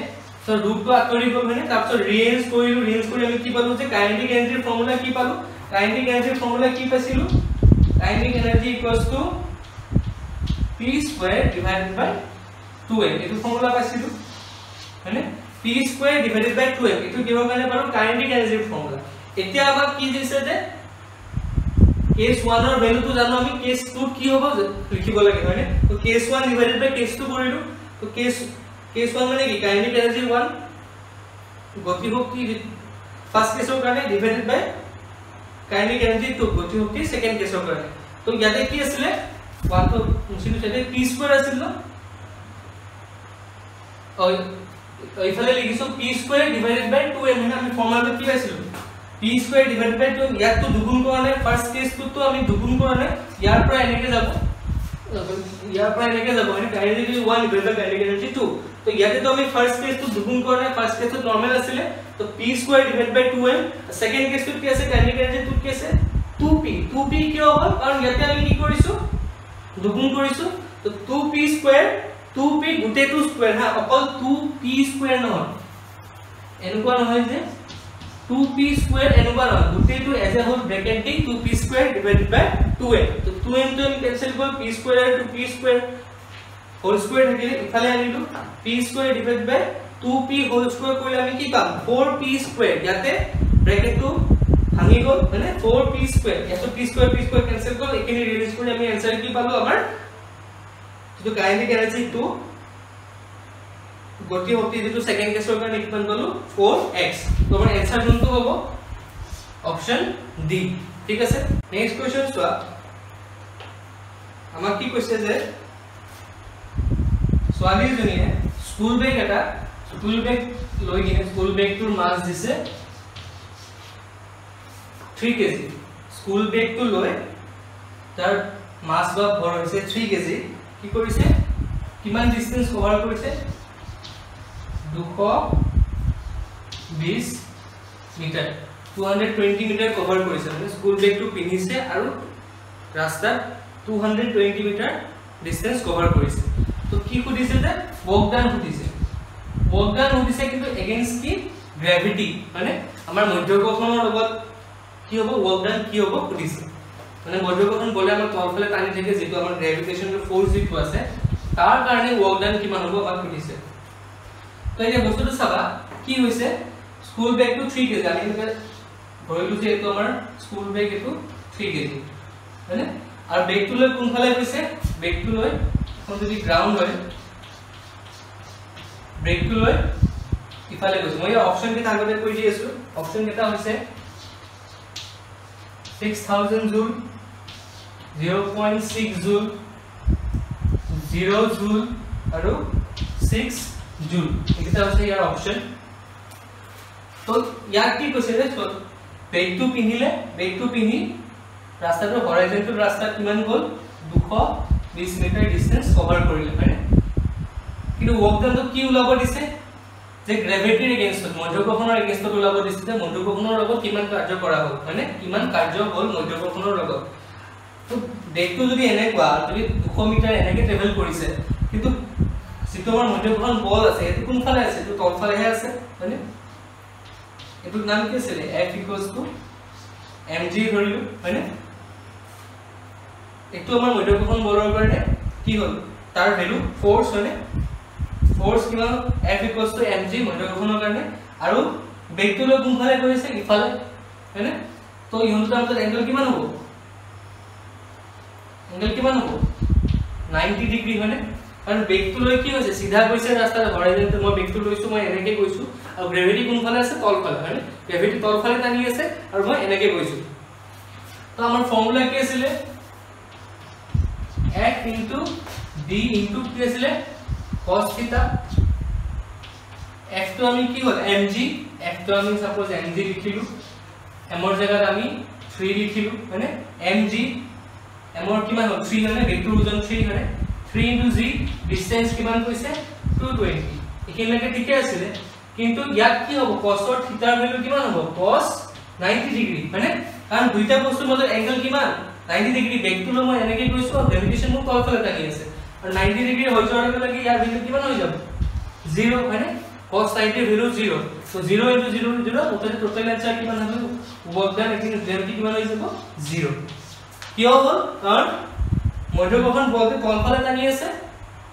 সো ৰুটটো আঁতৰি গল হয়নে তাৰপিছত ৰেঞ্জ কৰিলো ৰেঞ্জ কৰি আমি কি পালো যে কাইনেটিক এনাৰ্জিৰ ফৰ্মুলা কি পালো কাইনেটিক এনাৰ্জিৰ ফৰ্মুলা কি পাইছিলো kinetic energy equals to p square divided by 2m এটো ফৰ্মুলা পাইছিলো হয়নে p square divided by 2m এটো কিহৰ কাৰণে পালো কাইনেটিক এনাৰ্জিৰ ফৰ্মুলা এতিয়া আমাক কি দিছে যে কেস 1 ৰ ভ্যালুটো জানো আমি কেস 2 কি হ'ব লিখিব লাগে হয়নে তো কেস 1 ডিভাইডেড বাই কেস 2 কৰিলো তো কেস 1 মানে কি কাইনেটিক এনাৰ্জি 1 গতি শক্তি ফাৰ্স্ট কেসৰ কাৰণে ডিভাইডেড বাই কাইনেটিক এনাৰ্জি 2 গতি শক্তি সেকেন্ড কেসৰ কাৰণে তো ইয়াতে কি আছিল 1 তো মুছিলো সেটা p স্কয়াৰ আছিল ন এইফালে লিখিছো p square divided by 2m মানে আমি ফৰ্মুলাটো কি পাইছিলো p স্কয়াৰ ডিভাইডেড বাই 2 ইয়াত তো দুগুণ কৰা নাই ফাৰ্স্ট কেসটো তো আমি দুগুণ কৰা নাই ইয়াৰ পৰা এনেকে যাব মানে কাইনেটিক 1 ডিভাইডেড বাই কাইনেটিক এনাৰ্জি 2 তো ইয়াতে তো আমি ফাৰ্স্ট কেসটো দুগুণ কৰা নাই ফাৰ্স্ট কেসটো নৰমাল আছিল তো p square divided by 2m second কেসটো কি আছে কাইনেটিক এনাৰ্জি 2 কি আছে 2p কিয় হ'ল কাৰণ ইয়াতে আমি কি কৰিছো দুগুণ কৰিছো তো 2p স্কয়াৰ 2p গুটেটো স্কয়াৰ হা অকল 2p স্কয়াৰ নহয় এনেকুৱা নহয় যে 2p স্কয়াৰ এনেকুৱা নহয় গুটেটো এজ এ হোল ব্ৰ্যাকেট দি 2p square divided by 2m তো 2m তো আমি ক্যান্সেল কৰি p স্কয়াৰ আৰু 2p স্কয়াৰ হোল স্কয়াৰ থাকিলে ইফালে আনিলো p স্কয়াৰ ডিভাইডেড বাই 2p হোল স্কয়াৰ কৰিলে আমি কি পাম 4p স্কয়াৰ ইয়াতে ব্ৰ্যাকেটটো ভাঙি গল মানে 4p স্কয়াৰ এটো p স্কয়াৰ ক্যান্সেল গল এখিনি ৰিলিজ কৰি আমি आंसर কি পালো আমাৰ যেটো কাইনেটিক এনাৰ্জি 2 গতি শক্তি যেটো সেকেন্ড কেসৰ কাৰণে কিমান পালো 4x তো আমাৰ आंसर কোনটো হ'ব অপচন ডি ঠিক আছে নেক্সট কোৱেশ্চন চোৱা আমাক কি কৈছে যে ছোৱালীজনীয়ে স্কুল বেগ লৈ কিনে স্কুল বেগটোৰ মাছ দিছে 3 কেজি স্কুল বেগটো লৈ তাৰ মাছ বা ভৰ হৈছে 3 কেজি কি কৰিছে কিমান ডিসটেন্স কভাৰ কৰিছে 220 মিটাৰ 220 মিটাৰ কভাৰ কৰিছে মানে স্কুল বেগটো পিনিছে আৰু ৰাস্তাত 220 মিটাৰ ডিসটেন্স কভাৰ কৰিছে তো কি খুদিছে যে ৱৰ্ক ডান খুদিছে কিন্তু এগেইনষ্ট কি গ্ৰেভিটি মানে আমাৰ মধ্যকৰ্ষণৰ লগত কি হ'ব ৱৰ্ক ডান কি হ'ব খুদিছে মানে মধ্যকৰ্ষণ বলে আমাৰ তলফালে টানি থাকে যেটো আমাৰ গ্ৰেভিটেশনৰ ফোৰ্স যেটো আছে তাৰ কাৰণে ৱৰ্ক ডান কিমান হ'ব আমাক খুদিছে তো এই বস্তুটো চাবা কি হৈছে স্কুল বেগটো 3 কেজি আমি এটা ধৰিলো যে এটো আমাৰ স্কুল বেগ এটো 3 কেজি মানে আৰু বেগটো লৈ কোনফালে গৈছে বেগটো লৈ এখন যদি গ্ৰাউন্ড হয় ব্ৰেকটো লৈ ইফালে গৈছে মই অপচন কেটা আগতে কৈ দি আছো অপচন কেটা হৈছে 6000 জুল 0.6 জুল 0 জুল আৰু 6 জুল এটা হৈছে ইয়াৰ অপচন তো ইয়াৰ কি কৈছে যে বেগটো পিনি ৰাস্তাটো হৰাইজন্টেল ৰাস্তা কিমান গল 220 মিটাৰ ডিসটেন্স কভাৰ কৰিলে মানে কিন্তু ৱৰ্ক ডানটো কি উলাব দিছে যে গ্ৰেভিটিৰ এগেইনষ্ট মধ্যকৰ্ষণৰ এগেইনষ্টত উলাব দিছে যে মধ্যকৰ্ষণৰ লগত কিমান কাৰ্য কৰা হ'ল মানে কিমান কাৰ্য হ'ল মধ্যকৰ্ষণৰ লগত তো বেগটো যদি এনেকুৱা যদি 200 মিটাৰ এনেকে ট্ৰেভেল কৰিছে কিন্তু যেটো আমাৰ মধ্যকৰ্ষণ বল আছে এটো কোনফালে আছে এটো তলফালেহে আছে মানে এটো নাম কি আছিল F = mg ধৰিলো হয়নে এটো আমাৰ মধ্যকৰ্ষণ বলৰ কাৰণে কি হ'ল তাৰ ভ্যালু ফোৰ্স হয়নে ফোৰ্স কিমান F = mg মধ্যকৰ্ষণৰ কাৰণে আৰু বেগটো লৈ কোনফালে গৈছে ইফালে হয়নে তো ইউনিট আমত এংগল কিমান হ'ব 90 ডিগ্ৰী হয়নে কাৰণ বেগটো লৈ কি হৈছে সিধা গৈছে ৰাস্তাৰ হৰাইজন্টেল মই বেগটো লৈছো মই এনেকে গৈছো আৰু গ্ৰেভিটি কোনফালে আছে তলফালে হয়নে গ্ৰেভিটি তলফালে টানি আছে আৰু মই এনেকে গৈছো তো আমাৰ ফৰ্মুলা কি আছিল F * d * কি আছিল cos θ F তো আমি কি হ'ল mg F তো আমি সাপোজ mg লিখিলো m ৰ জায়গাত আমি 3 লিখিলো মানে mg m ৰ কিমান হ'ল 3 মানে ভেক্টৰ ওজন 3 মানে 3 * g ডিসটেন্স কিমান কৈছে 220 একেলগে ঠিকে আছিল কিন্তু ইয়াত কি হ'ব cos θ ৰ ভ্যালু কিমান হ'ব cos 90 ডিগ্ৰী মানে কাৰণ দুইটা বস্তুৰ মাজত এংগল কিমান 90 ডিগ্ৰী বেগটো লৈ মই এনেকৈ গৈছো আৰু গ্ৰেভিটেশন মোৰ তলফালে টানি আছে আৰু 90 ডিগ্ৰী হৈ যোৱাৰ লগে লগে ইয়াৰ ভ্যালু কিমান হৈ যাব 0 মানে cos 90 ভ্যালু 0 so 0 * 0 0 ওটাতে টোটাল आंसर কিমান হবে ওয়ার্ক ডান এখানে গ্রেভিটি কিমান হৈ যাব 0 কিয় হ'ল কাৰণ মধ্যকখন বলতে তলফালে টানি আছে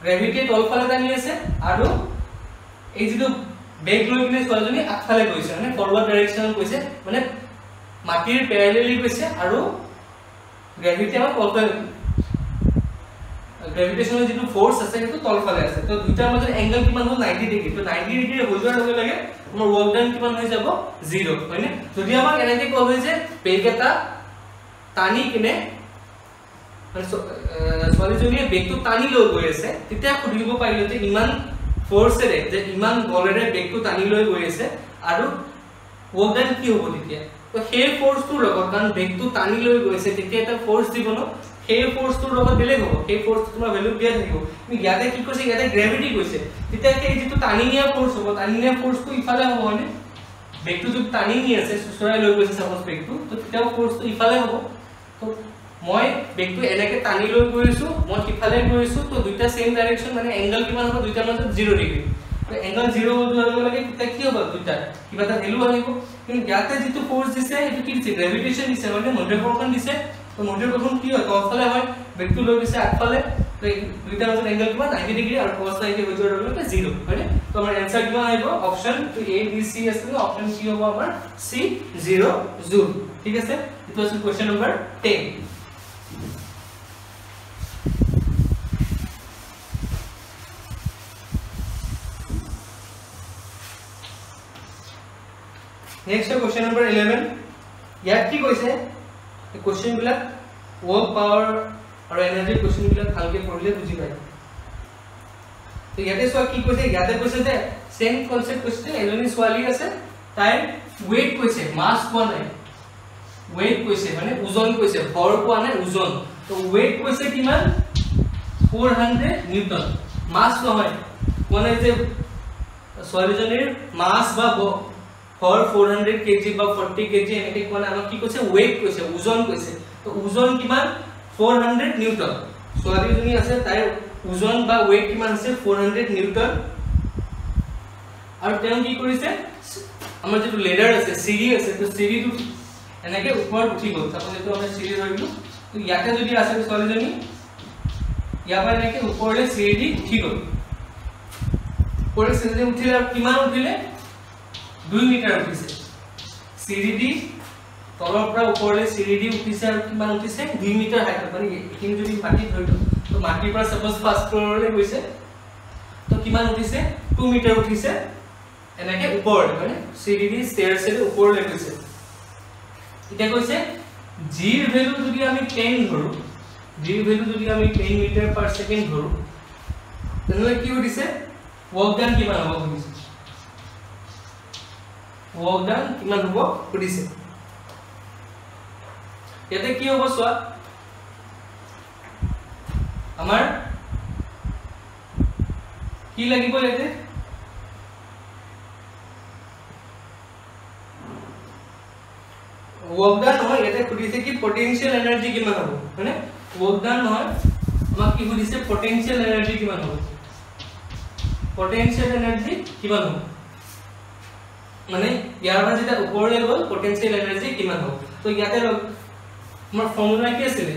গ্ৰেভিটি তলফালে টানি আছে আৰু এই যেটো বেগ লৈ কিনে ছোৱালীজনী আগফালে গৈছে মানে ফৰৱাৰ্ড ডাইৰেকচনত গৈছে মানে মাটিৰ প্যাৰেলেলি গৈছে আৰু গ্ৰেভিটি আমাৰ তলফালে গ্ৰেভিটেশনাল যেটো ফোৰ্স আছে সেইটো তলফালে আছে তো দুইটাৰ মাজৰ এংগল কিমান হ'ল 90 ডিগ্ৰী তো 90 ডিগ্ৰী হৈ যোৱাৰ লগে লগে আমাৰ ওয়ার্ক ডান কিমান হৈ যাব 0 হয়নে যদি আমাক এনেকৈ কল হৈ যে বেগ এটা টানি কিনে ছোৱালীজনীয়ে বেগটো টানি লৈ গৈ আছে তেতিয়া খুদিব পাৰিলে যে ইমান ফোৰ্সেৰে যে ইমান বলেৰে বেগটো টানি লৈ গৈ আছে আৰু ওয়াৰ্ক ডান কি হ'ব তেতিয়া তো সেই ফোৰ্সটোৰ লগত কাৰণ বেগটো টানি লৈ গৈছে তেতিয়া এটা ফোৰ্স দিব ন সেই ফোৰ্সটোৰ লগত বেলেগ হ'ব সেই ফোৰ্সটো তোমাৰ ভ্যালু দিয়া থাকিব তুমি ইয়াতে কি কৈছে ইয়াতে গ্ৰেভিটি কৈছে তেতিয়া সেই যেটো টানি নিয়া ফোর্স হ'ব টানি নিয়া ফোর্সটো ইফালে হ'ব হয়নে বেগটো যদি টানি নি আছে সুচৰাই লৈ গৈছে সাপোজ বেগটো তো তেতিয়া ফোর্সটো ইফালে হ'ব তো মই বেগটো এনেকে টানি লৈ গৈছো মই ইফালে গৈছো তো দুইটা সেম ডাইৰেকচন মানে এংগল কিমান হ'ব দুইটাৰ মাজত 0 ডিগ্ৰী তো এংগল 0 হোৱাৰ লগে লগে তেতিয়া কি হ'ব দুইটা কিবা এটা ভ্যালু আহিব কিন্তু ইয়াতে যেটো ফোর্স দিছে এটো কি দিছে গ্ৰেভিটেশন দিছে মানে মধ্যকখন দিছে তো মধ্যকখন কি হয় তলফালে হয় বেগটো লৈ গৈছে আগফালে তো দুইটাৰ মাজত এংগল কিমান 90 ডিগ্ৰী আৰু cos 90 হৈ যোৱাৰ লগে লগে 0 হয়নে তো আমাৰ आंसर কিমান আহিব অপচন তো A B C আছে অপচন কি হ'ব আমাৰ C 0 জুল ঠিক আছে it was question number 10 next question number 11 यात কি কৈছে এই क्वेश्चन বিলাক वर्क पावर और एनर्जी क्वेश्चन বিলাক ভালকে পঢ়িলে বুজি পায় তো ইয়াতে সব কি কৈছে ইয়াতে কৈছে যে সেম কনসেপ্ট কৈছে এজনী ছোৱালী আছে তাই ওয়েট কৈছে মাস কোৱা নাই ওয়েট কৈছে মানে ওজন কৈছে ভৰ কোৱা নাই ওজন তো ওয়েট কৈছে কিমান 400 নিউটন মাস নহয় কোৱা নাই যে ছোৱালীজনীৰ মাস বা for 400 kg বা 40 kg এনেকে কোন আমাক কি কৈছে weight কৈছে ওজন কৈছে তো ওজন কিমান 400 নিউটন ছোৱালীজনী আছে তাই ওজন বা weight কিমান আছে 400 নিউটন আৰু তেওঁ কি কৰিছে আমাৰ যেটো লেডাৰ আছে সিৰি আছে তো সিৰিটো এনেকে ওপৰত উঠি গল সাপোজ এটো আমি সিৰি ধৰিলো তো ইয়াতে যদি আছে ছোৱালীজনী ইয়াবা এনেকে ওপৰলে সিৰি উঠি গল ওপৰলে সিৰি উঠিলে কিমান উঠিলে 2 মিটাৰ উঠিছে সিৰিডি তলৰ পৰা ওপৰলৈ সিৰিডি উঠিছে আৰু কিমান উঠিছে 2 মিটাৰ হাইট মানে এখিনি যদি মাটি ধৰিলো তো মাটিৰ পৰা সপোজ ফাৰ্স্ট ফ্লোৰলৈ গৈছে তো কিমান উঠিছে 2 মিটাৰ উঠিছে এনেকে ওপৰলৈ মানে সিৰিডি ষ্টেয়াৰছৰে ওপৰলৈ গৈছে এতিয়া কৈছে g ৰ ভ্যালু যদি আমি 10 ধৰো g ৰ ভ্যালু যদি আমি 10 মিটাৰ পাৰ সেকেন্ড ধৰো তেনে কি হৈছে ওয়ার্ক ডান কিমান হ'ব বুজিছে वर्क डान কিমান হ'ব সুধিছে ইয়াতে কি হ'ব সোৱা আমাৰ কি লাগিব ইয়াতে वर्क डान হয় ইয়াতে সুধিছে কি পটেনশিয়াল এনার্জি কিমান হ'ব মানে वर्क डान হয় আমাক কি সুধিছে পটেনশিয়াল এনার্জি কিমান হ'ব পটেনশিয়াল এনার্জি কিমান হ'ব মানে ইয়াৰ পৰা যেটা ওপৰলৈ গল পটেনশিয়াল এনাৰ্জি কিমান হ'ব তো ইয়াতে আমাৰ ফৰ্মুলা কি আছিল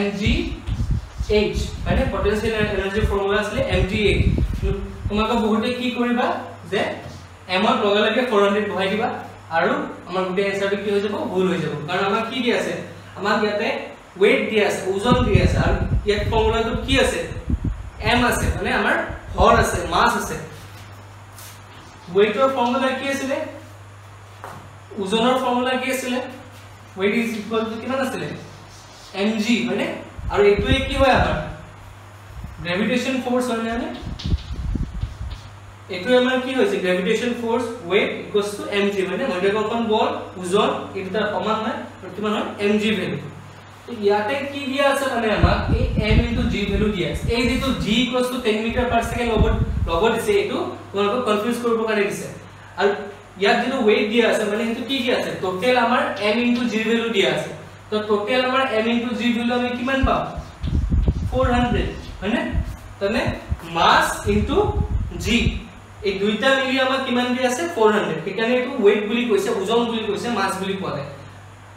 mgh মানে পটেনশিয়াল এনাৰ্জি ফৰ্মুলা আছিল mgh তোমাক বহুতে কি কৰিবা যে m ত লগে লগে 400 বহাই দিবা আৰু আমাৰ গোটে আনসাৰটো কি হৈ যাব ভুল হৈ যাব কাৰণ আমাৰ কি দি আছে আমাৰ ইয়াতে weight দি আছে ওজন দি আছে আৰু ইয়াত ফৰ্মুলাটো কি আছে m আছে মানে আমাৰ ভৰ আছে মাস আছে weight or formula কি আছিল ওজনৰ ফৰ্মুলা কি আছিল weight is equal to কিমান আছিল mg মানে আৰু এটোই কি হয় আমাৰ গ্ৰেভিটেশন ফোৰ্স হয় না এটো আমাৰ কি হৈছে গ্ৰেভিটেশন force weight equals to mg মানে মধ্যকখন বল ওজন এটা তাৰ সমান হয় আৰু কিমান হয় mg ভ্যালু তো ইয়াতে কি দিয়া আছে মানে আমাক এই m * g ভ্যালু দিয়া আছে এই যেটো g equals to 10 metre per second লগত দিছে এটো তোমালোক কনফিউজ কৰিব কাৰণে দিছে আৰু ইয়াত যেটো weight দিয়া আছে মানে এটো কি কি আছে টোটাল আমাৰ m * g ভ্যালু দিয়া আছে তো টোটাল আমাৰ m * g ভ্যালু আমি কিমান পাম 400 হয়নে তনে মাস * g এই দুইটা মিলি আমাৰ কিমান দি আছে 400 সেইকাৰণে এটো weight বুলি কৈছে ওজন বুলি কৈছে মাস বুলি কোৱা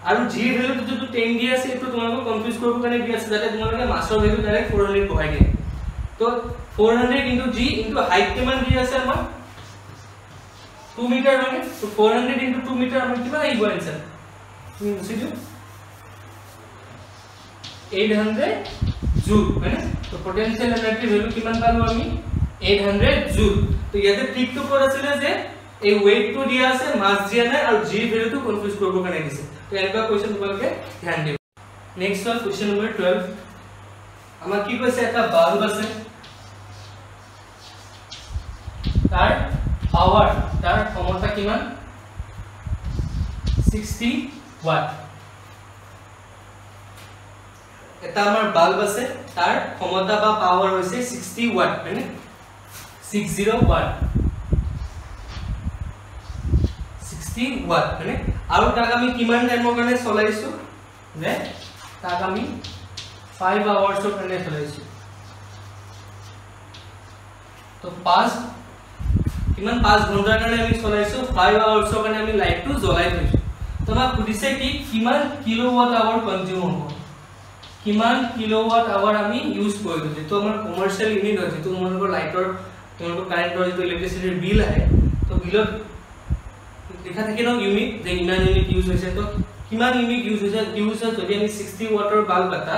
আৰু g ভ্যালুটো যেটো 10 দি আছে এটো তোমালোকক কনফিউজ কৰিব কাৰণে দি আছে যাতে তোমালোকে মাসৰ ভ্যালু ডাইৰেক্ট 400 বহাই দিয়ে তো 400 * g * হাইট কিমান দি আছে আমাৰ 2 মিটাৰ হয় তো 400 * 2 মিটাৰ আমাৰ কিমান আহিব आंसर তুমি বুজি দিও 800 জুল মানে তো পটেনশিয়াল এনার্জি ভ্যালু কিমান পালো আমি 800 জুল তো ইয়াতে ট্ৰিকটো কৰা আছিল যে এই ওয়েটটো দিয়া আছে মাস দিয়া নাই আৰু g ভ্যালুটো কনফিউজ কৰিব কাৰণে দিছে তো এনেকুৱা কোৱেশ্চন তোমালোকে ধ্যান দিও নেক্সট হ'ল কোৱেশ্চন নম্বৰ 12 আমাৰ কি কৈছে এটা বাল্ব আছে তাৰ পাওয়াৰ তাৰ ক্ষমতা কিমান 60 ওয়াট এটা আমাৰ বাল্ব আছে তাৰ ক্ষমতা বা পাওয়াৰ হৈছে 60 ওয়াট মানে 60 ওয়াট 60 ওয়াট মানে আৰু তাক আমি কিমান টাইমৰ কাৰণে চলাইছো নে তাক আমি 5 আৱাৰ্ছৰ কাৰণে চলাইছো তো 5 কিমান 5 ঘন্টাৰ কাৰণে আমি চলাইছো 5 আৱাৰ্ছৰ কাৰণে আমি লাইটটো জ্বলাই থৈছো তোমাক সুধিছে কি কিমান কিলোৱাট আৱাৰ কনজিউম হ'ব কিমান কিলোৱাট আৱাৰ আমি ইউজ কৰিলো যেটো আমাৰ কমাৰ্শিয়াল ইউনিট হয় যেটো তোমালোকৰ লাইটৰ তোমালোকৰ কাৰেন্টৰ যেটো ইলেক্ট্ৰিচিটিৰ বিল আহে তো বিলত দেখা থাকে ন ইউনিট যে ইমান ইউনিট ইউজ হৈছে তো কিমান ইউনিট ইউজ হৈছে যদি আমি 60 ওয়াটৰ বাল্ব এটা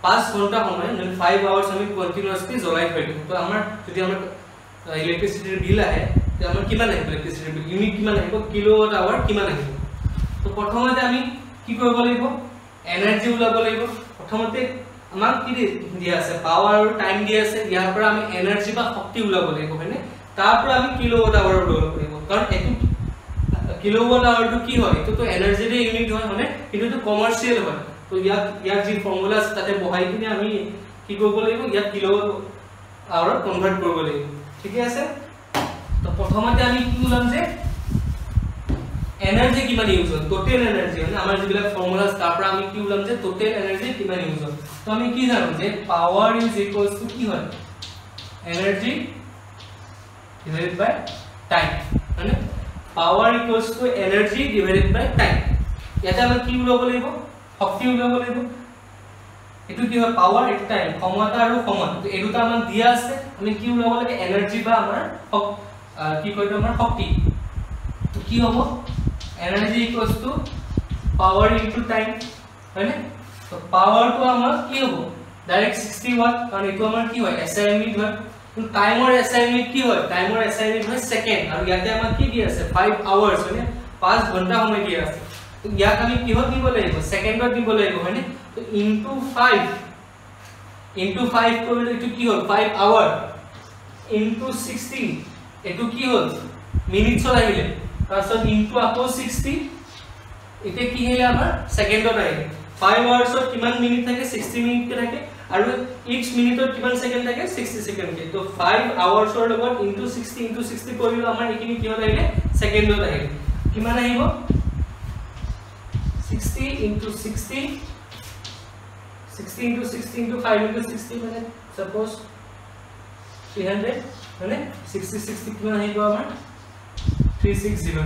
5 ঘন্টা সময় মানে 5 আৱাৰ্ছ আমি কন্টিনিউয়াসলি জ্বলাই থৈ দিও তো আমাৰ যদি আমাৰ ইলেক্ট্ৰিচিটিৰ বিল আহে তে আমাৰ কিমান আহিব ইলেক্ট্ৰিচিটিৰ বিল ইউনিট কিমান আহিব কিলোৱাট আৱাৰ কিমান আহিব তো প্ৰথমতে আমি কি কৰিব লাগিব এনাৰ্জি উলাব লাগিব প্ৰথমতে আমাক কি দিয়া আছে পাৱাৰ আৰু টাইম দিয়া আছে ইয়াৰ পৰা আমি এনাৰ্জি বা শক্তি উলাব লাগিব হয়নে তাৰ পৰা আমি কিলোৱাট আৱাৰ উলাব লাগিব কাৰণ এটো কিলোৱাট আৱাৰটো কি হয় এটো তো এনাৰ্জিৰ ইউনিট হয় মানে কিন্তু তো কমাৰ্শিয়াল হয় তো ইয়াৰ যি ফৰ্মুলা আছে তাতে বহাই কিনে আমি কি কৰিব লাগিব ইয়াত কিলোৱাট আৱাৰ কনভাৰ্ট কৰিব লাগিব ঠিক আছে তো প্ৰথমতে আমি কি উলাম যে এনাৰ্জি কিমান ইউজ হয় টোটাল এনাৰ্জি মানে আমাৰ যিবিলাক ফৰ্মুলাস তাৰ পৰা আমি কি উলাম যে টোটাল এনাৰ্জি কিমান ইউজ হয় তো আমি কি জানো যে পাৱাৰ ইজ ইকুয়ালস টু কি হয় এনাৰ্জি ডিভাইডেড বাই টাইম মানে power equals to energy divided by time ইয়াতে আমি কি উলাব লাগিব শক্তি উলাব লাগিব এটো কি হয় পাৱাৰ এটো টাইম ক্ষমতা আৰু সময় তো এই দুটা আমাক দিয়া আছে আমি কি উলাব লাগে এনার্জি বা আমাৰ কি কয়টো আমাৰ শক্তি তো কি হ'ব energy equals to power into time है ना तो power तो हमारा क्या हो डायरेक्ट 60 वाट कारण ये तो हमारा क्या है SI यूनिट है तो टाइम और SI यूनिट क्या है टाइम और SI यूनिट है सेकंड और याते हमारा क्या दिया है 5 आवर्स है ना 5 घंटा हमें दिया है तो यात हमें क्या দিব লাগিব সেকেন্ডত দিব লাগিব है ना तो into 5 কৰিলে এটো কি হ'ল 5 আৱাৰ into 60 এটো কি হ'ল মিনিটছত আহিলে তাৰছত ইনটু আকৌ 60 এতে কি হইলে আমাৰ সেকেন্ডত আহিলে 5 আৱাৰ্ছত কিমান মিনিট থাকে 60 মিনিট কে থাকে আৰু ইচ মিনিটত কিমান সেকেন্ড থাকে 60 সেকেন্ড কে তো 5 আৱাৰ্ছৰ লগত ইনটু 60 কৰিলে আমাৰ এখিনি কি হ'ল আহিলে সেকেন্ডত আহিলে কিমান আহিব 60 into 60 into 5 into 60 মানে suppose 300 মানে 60 কিমান আহিব আমাৰ 3600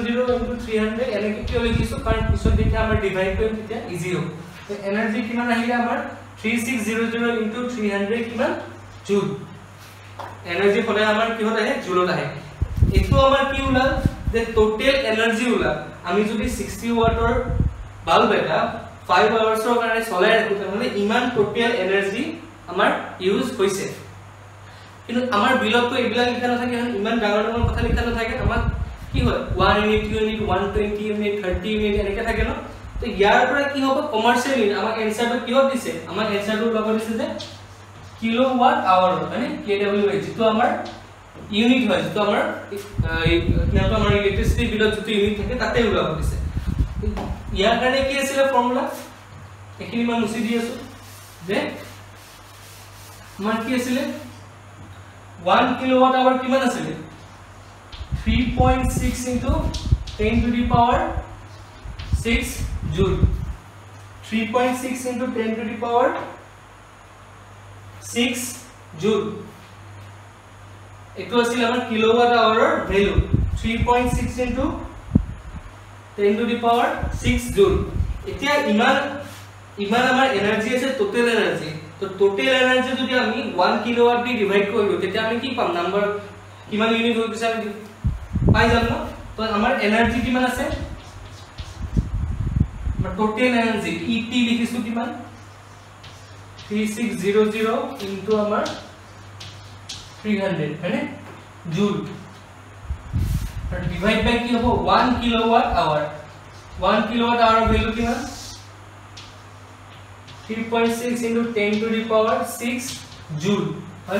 into 300 এনেকে কি লিখিছো কাৰণ পিছত দেখি আমাৰ ডিভাইড কৰিম তেতিয়া ইজি হ'ব তো এনাৰ্জি কিমান আহিলে আমাৰ 3600 into 300 কিমান জুল এনাৰ্জি পৰে আমাৰ কি হতে আহে জুলত আহে এটো আমাৰ কি উলাল যে টোটাল এনাৰ্জি উলাল আমি যদি 60 ওয়াটৰ বাল্ব এটা 5 আৱাৰ্ছৰ কাৰণে চলাই ৰাখো মানে ইমান টোটাল এনাৰ্জি আমাৰ ইউজ হৈছে কিন্তু আমাৰ বিলত তো এইবিলাক লিখা নাথাকে ইমান ডাঙৰ ডাঙৰ কথা লিখা নাথাকে আমাক কি হয় 1 ইউনিট 2 ইউনিট 120 ইউনিট 30 ইউনিট এনেকে থাকে ন তো ইয়াৰ পৰা কি হ'ব কমাৰ্শিয়াল ইউনিট আমাক এনসাৰটো কি হ'ব দিছে আমাক এনসাৰটো লগ দিছে যে কিলোৱাট আৱাৰ মানে kWh যেটো আমাৰ ইউনিট হয় যেটো আমাৰ কিমান আমাৰ ইলেক্ট্ৰিসিটি বিলত যেটো ইউনিট থাকে তাতে ওলাব দিছে ইয়াৰ কাৰণে কি আছিল ফৰ্মুলা এখিনি মই মুছি দি আছো যে আমাৰ কি আছিল 1 kilowatt hour কিমান আছিল 3.6 into 10 to the power 6 joule 3.6 into 10 to the power 6 joule eto asil amar kilowatt hour value 3.6 into 10 to the power 6 joule etia iman amar energy ase total energy to total energy jodi ami 1 kilowatt di divide koribo tetia ami ki pam number kiman unit hoy gise ami pai jam na to amar energy kiman ase total energy et likhisu kiman 3600 into amar 300 है joule और divide by কি হবো 1 kilowatt hour value কিমান 3.6 into 10 to the power 6 joule है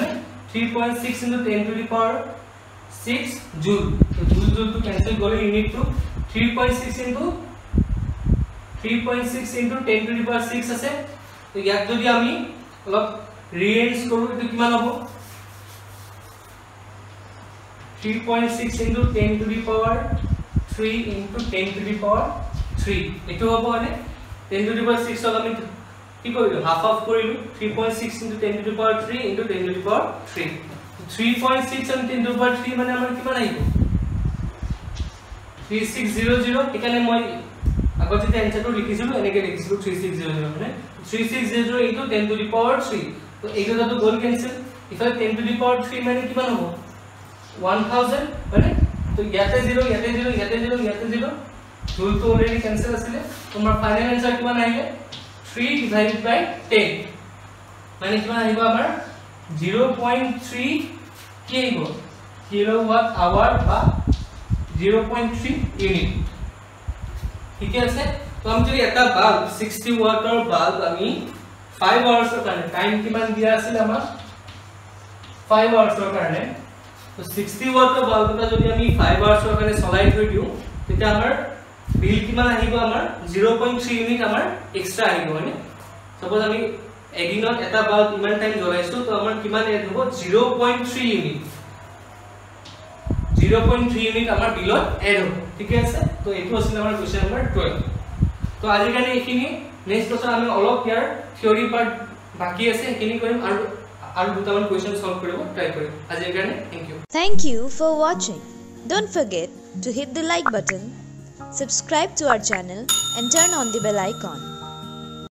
3.6 into 10 to the power 6 joule तो joule to cancel करे unit to 3.6 into 10 to the power 6 আছে তো ইয়াক যদি আমি অলপ ৰিএৰেঞ্জ কৰো এটো কিমান হ'ব 3.6 into 10 to the power 3 into 10 to the power 3 eto hobo ane 10 to the power 6 hol ami ki korilu half korilu 3.6 into 10 to the power 3 into 10 to the power 3 3.6 and 10 to the power 3 mane amar kiman ahibo 3600 ekane moi agot jete answer to likhisilu eneke likhisilu 3600 mane 3600 into 10 to the power 3 to eto to goal cancel if 10 to the power 3 mane kiman hobo 1000 মানে তো ইয়াতে 0 ইয়াতে 0 ইয়াতে 0 ইয়াতে 0 জুল তো already cancel আছিল তোমার ফাইনাল आंसर কিমান আহিলে 3 divided by 10 মানে কিমান আহিব আমাৰ 0.3 কি আহিব কিলোৱাট আৱাৰ বা 0.3 ইউনিট ঠিক আছে তো আমি যদি এটা বাল্ব 60 ওয়াটৰ বাল্ব আমি 5 আৱাৰ্ছৰ কাৰণে টাইম কিমান দিয়া আছিল আমাৰ 5 আৱাৰ্ছৰ কাৰণে तो 60 वाट का बल्ब का যদি আমি 5 আৱাৰ্ছ কাৰণে চলাই থৈ দিও তেতিয়া আমাৰ বিল কিমান আহিব আমাৰ 0.3 ইউনিট আমাৰ এক্সট্ৰা আহিব মানে সপোজ আমি এদিনত এটা বাল্ব ইমান টাইম জ্বলাইছো তো আমাৰ কিমান এড হ'ব 0.3 ইউনিট 0.3 ইউনিট আমাৰ বিলত এড হ'ব ঠিক আছে তো এটো আছিল আমাৰ কোৱেশ্চন নম্বৰ 12 তো আজিৰ কাৰণে এইখিনি নেক্সট বছৰ আমি অলপ ইয়াৰ থিওৰি পাৰ্ট বাকি আছে এইখিনি কৰিম আৰু দুটামান কোৱেশ্চন সলভ কৰিব ট্ৰাই কৰিম আজিৰ কাৰণে thank you Thank you for watching. Don't forget to hit the like button, subscribe to our channel and turn on the bell icon.